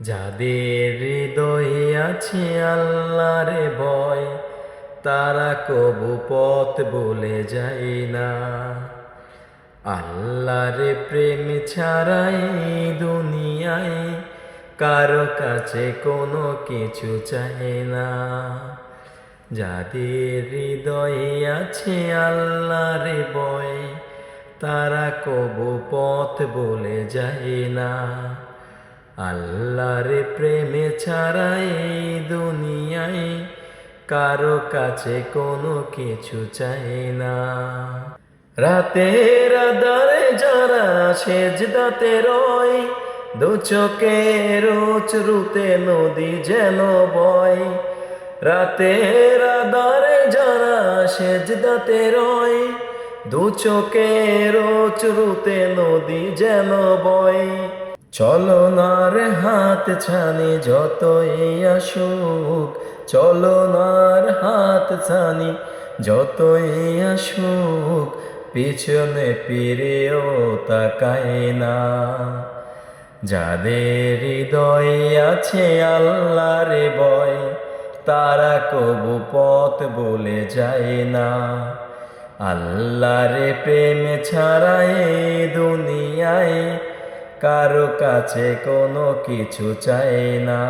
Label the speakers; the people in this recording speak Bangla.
Speaker 1: যাদের হৃদয়ে আছে আল্লাহর ভয়, তারা কবু পথ বলে যায় না। আল্লাহর প্রেম ছাড়াই দুনিয়ায় কারো কাছে কোনো কিছু চায় না। যাদের হৃদয়ে আছে আল্লাহর ভয়, তারা কবু পথ বলে যায় না। আল্লাহর প্রেমে ছাড়াই দুনিয়ায় কারো কাছে কোনো কিছু চায় না। রাতের আধারে যারা সেজদাতে রয়, দু চোখের অশ্রুতে নদী যেন বয়। রাতের আধারে যারা সেজদাতে রয়, দু চোখের অশ্রুতে নদী যেন বয়। চলনার হাত ছানি যতই আসুক, চলনার হাত ছানি যতই আসুক, পিছনে ফিরেও তাকায় না। যাদের হৃদয়ে আছে আল্লাহর ভয়, তারা কবু পথ বলে যায় না। আল্লাহর প্রেম ছাড়া এই দুনিয়ায় কারো কাছে কোনো কিছু চায় না।